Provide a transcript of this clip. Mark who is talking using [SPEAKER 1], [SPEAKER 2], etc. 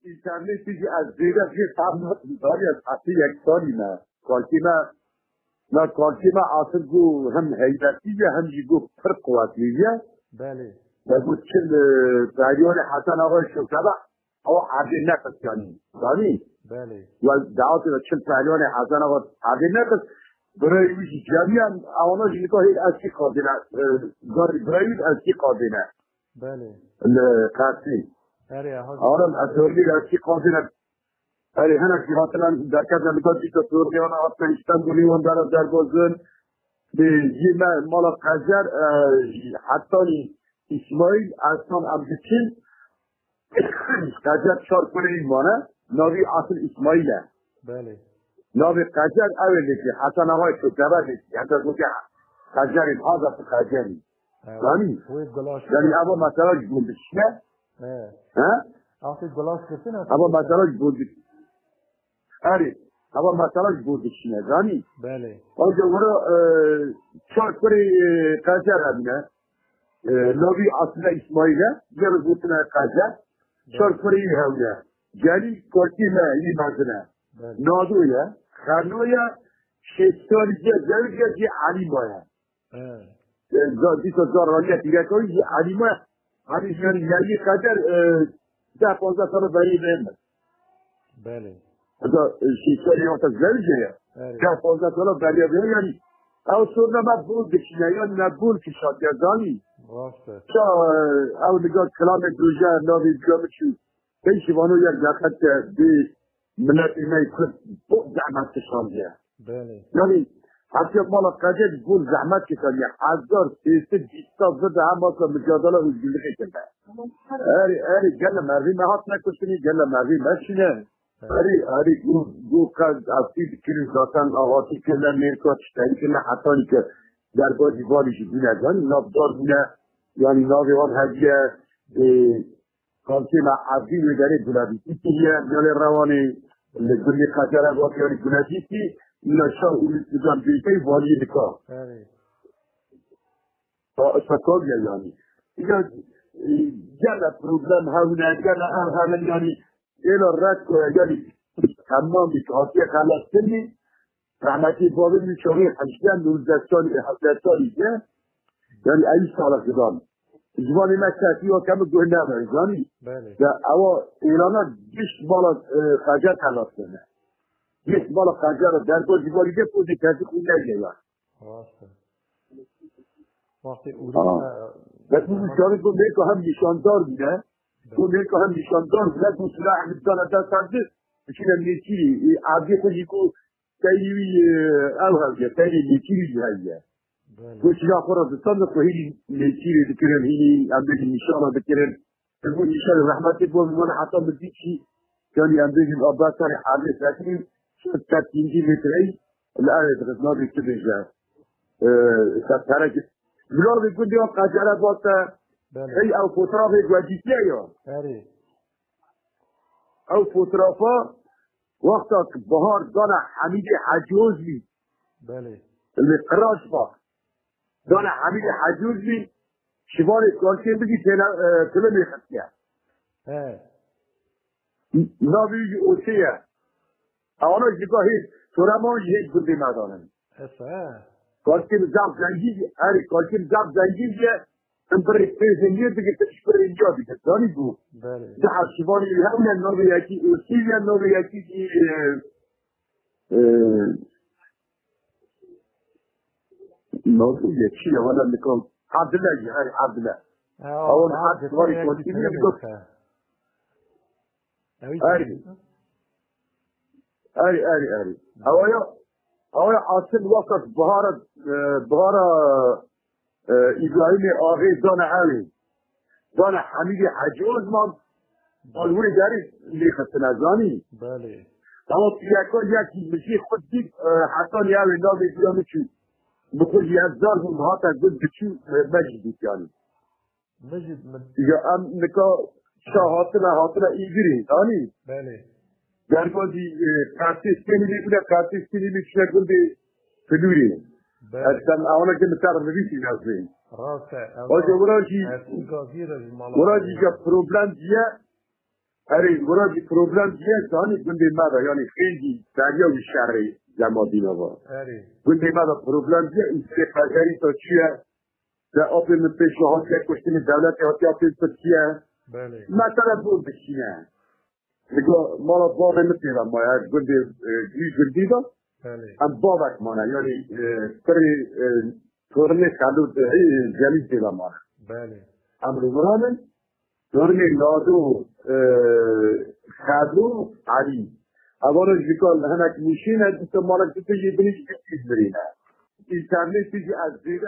[SPEAKER 1] اینترنتی که از زیره که تمام داری از حتی یک سالی نه کارکی ما اصل گو هم حیدتیه هم گو پر قواتیه
[SPEAKER 2] بله
[SPEAKER 1] و چل دریان حسن آقای شکربه او عبی نقص یعنی
[SPEAKER 2] بله
[SPEAKER 1] و دعوت چل دریان حسن آقای عبی نقص برای ویشی جمعیان اونا جنگاه هید از کی قادنه برای از کی قادنه
[SPEAKER 2] بله
[SPEAKER 1] قرسی
[SPEAKER 2] اره
[SPEAKER 1] اونا از دولی از کی قادنه اره هنه که حاصلا در کسا نکات که تورگیان افغانستان بولیون در بازن به یه مالا قجر حتی اسماعیل اصلا عبدالچین قجر چار کنه این مانه ناوی اصل اسماعیله
[SPEAKER 2] بله
[SPEAKER 1] ناوی قجر اولی که حسن آقای شکربه دیسی حتی گوشه قجر این حاضر قجری یعنی اما مثلا بودشنه
[SPEAKER 2] آفید گلاس کسی نه
[SPEAKER 1] اما مثلا بودشنه اره اما مثلا بودشنه زانی
[SPEAKER 2] بله
[SPEAKER 1] آنجا برو چار کنه قجر همینه ناوی اصل اسماعیله جرز بودنه قجر چار کنه همینه جلی کارتی نه این مزنه نادویه خانویه شستاریه جلی علی باید زادی تو زارانیه دیگه کنی یه علی ما همیشه یعنی قدر 10-15 سال بری بهم
[SPEAKER 2] بله
[SPEAKER 1] اذا شستاری وقت زلیه 10-15 سال بری بهم یعنی او سرنا ما بود بشینه یا نبول که شاد گردانی
[SPEAKER 2] راسته
[SPEAKER 1] چا او نگاه کلام دوجه ناوی گامچو بیشی وانو یک دقت بی ملت ایمه کد بود زحمت کشانده یعنی حتی مالا قجر بول زحمت کشانده 1300 زده هم باسا مجادله اوزگیلقی کنده اری گل مردی محاط نکشتنی گل مردی مشینه اری گو قد افتی کنی ذاتن آغاتی کنه میرکات شتایی کنه حتی که در بازی بالیشی بینه یعنی نابدار بینه یعنی نابیوان هدیه کانسی ما عبدی می‌داره دولتی که یه روانی لگوری خاطره باقی یعنی دولتی که نشان اولویت‌دان بیشتری والی نکا. اشتکار یعنی. جل پروبلم هونه جل همه یعنی اینا رد کنه یعنی تمام بیشتری خلاص کنی رحمتی بابی می‌شوی 18 سالی 17 سالی یعنی ای سال خدام. جوانی مکتبی و کم گوه نبرد زانی اما ایرانا جشت بالا خجر خلاص کنه جشت بالا خجر رو در با جوانی که پوزی کسی خود نگه
[SPEAKER 2] وقتی
[SPEAKER 1] بس مشکلی تو میکو هم نشاندار بینه تو میکو هم نشاندار بینه تو سلاح حمدان دست سرده بشینه نیچی عبدی خودی که تاییوی او همیه تاییوی نیچی همیه وشيا خرج الصندوق وهي اللي ذكرن هي عندك ان شاء الله ذكرن تقول ان شاء الله رحمتي بقول وانا حتى بديك شيء كان عندك الاباء كان حادث لكن كانت تنجي مثلي الان تغزنا بالتبجة ترى بلور بيقول لي وقت على وقت هي او فتره بيجوجيتيا يا او فتره وقتك بهار دانا حميد حجوزي اللي قراش بقى دانا حمید حجوزی شبار کارکی بگی تله میخستیه نابیج اوشیه اونا جگاهی تورمان یک بودی مدانم کارکی بزام زنگیزی اری کارکی بزام زنگیزیه امبری پیزنگیر بگی تشکر اینجا بگی دانی بود ده شباری همونه نابی یکی اوشیه نابی یکی موضوع يكشي ولا لكم عبد الله يعني عبد الله أول حد صوري كنتي من الدكتور أري أويا أصل وقت بهارة إبراهيم آغي دانا حميد حجوز من بالوري داري اللي خسنا زاني أما في يكي مشي خد ديك حسن ياوي نابي بيامي شو بقول يا زار هم هاتا قد بشو مجد يعني يا أم نكا شاهاتنا إيجري ثاني در بازی کارتیس کنی بوده کارتیس کنی میشه گفته فدوری اصلا آنها که مثلا نویسی نازی
[SPEAKER 2] راسته
[SPEAKER 1] آجا وراشی که پروبلم دیه اری ورا دی پروبلم دیگه دانی گنده مادا یعنی خیلی دریا و شهری جمادی نوا گنده مادا پروبلم دیگه این سفرگری تا چیه در آب من پیشنهاد که کشتین دولت هاتی آب تا چیه مثلا بود بشینه نگاه مالا باقی نتیرم مایا گنده گنده دا هم باقی مانه یعنی پری تورنه خلود جلیل دیدم مانه امرو مرامن تورنه لادو خلو علی اوانش بکال هنک میشینه دیتا مالا دیتا یه بریش بکیز برینه اینترنت دیگه از دیگه